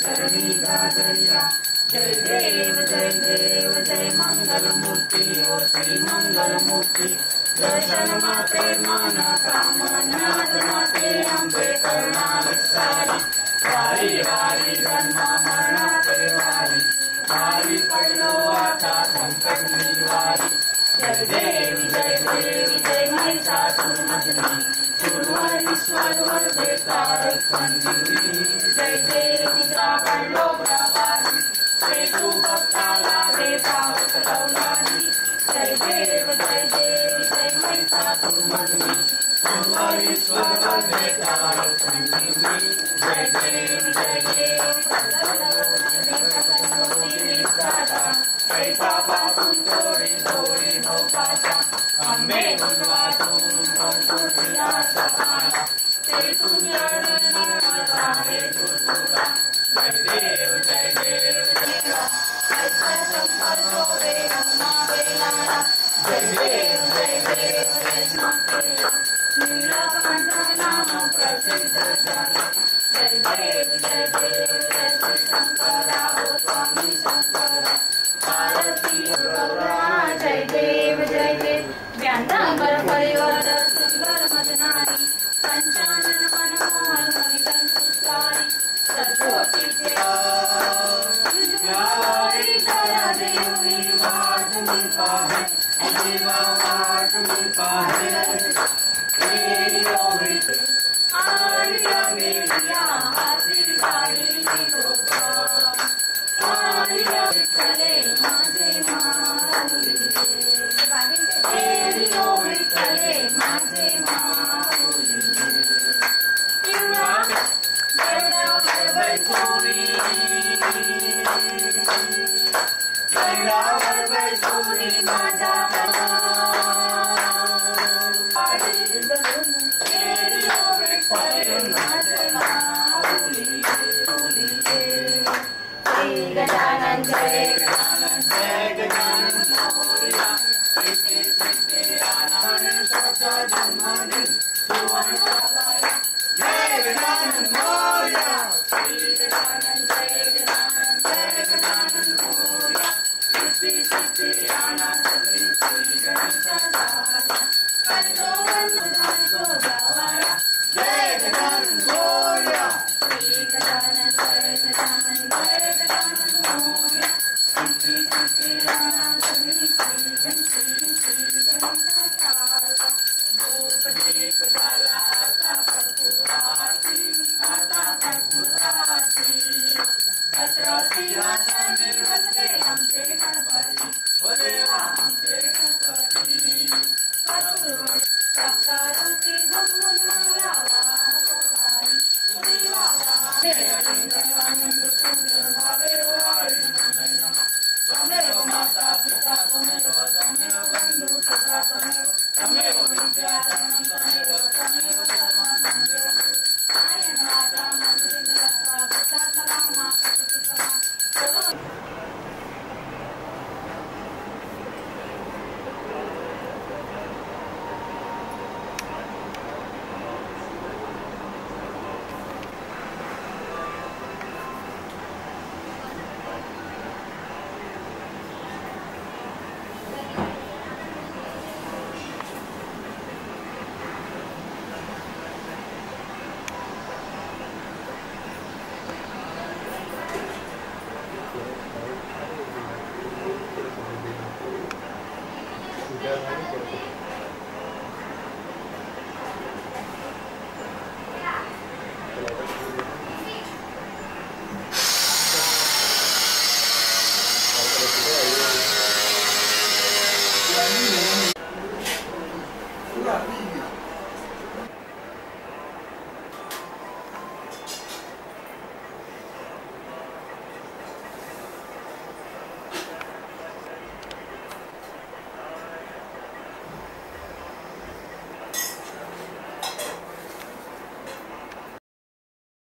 चरणी गाजरिया। जय देव जय मंगल मूर्ति ओ श्री मंगल मूर्ति। दर्शन माते मन कामना माते अंबे करुणा विस्तारी। वारी वारी जन्म मरणाचे वारी, वारी पडलो आता संकट निवारी। जय देवी जय महिषासुरमर्दिनी, गुरुहरीश्वर वरदे तारक मंदिरी। जय देवी पडलो प्रवारी, ते तू भक्ताला दे पावत लवलानी। जय देवी जय महिषासुरमर्दिनी, गुरुहरीश्वर वरदे तारक मंदिरी। जय देवी कैसा पासून थोडी थोडी नौकाशा, अंबे गुणवातून संतुलिया सकाळा। ते तुझ्याडे तुझा। जय देव ऐसा शंकर जोडे रमना बेलारा। जय देव नीलकंठ नाम प्रसिद्ध झाला। जय देव जय शंकरा हो स्वामी शंकरा। आरती गौरा जय देव व्यांतांबर परिवार सुंदर मदनारी। पंचानन मनमोहन मुनिगण सुतारी। सरस्वतीचे दया देवी वाट मी पाहे, जीवा वाट मी पाहे। रेडिओ मिळते आर्या मीडिया हाती गाडी गोपा। आर्या विठ्ठले माझे माऊली, रेडिओ विठ्ठले माझे माऊली। पिवळा गडावर बैठोनी, गडावर बैठोनी माझ्या गजानन जय गजानन मोरया। सिद्धि सिद्धि आनंद जन्मदिन सुवर्ण गाया। जय गजानन मोरया, श्री गजानन जय गजानन मोरया। सिद्धि सिद्धि आनंद श्री गणेश दाया। करतो वंदन को जावाया। जय गजानन मोरया, श्री गजानन जय गजानन मोरया। सिद्धि सिद्धि आनंद श्री गणेश दाया। धूप दीप जाला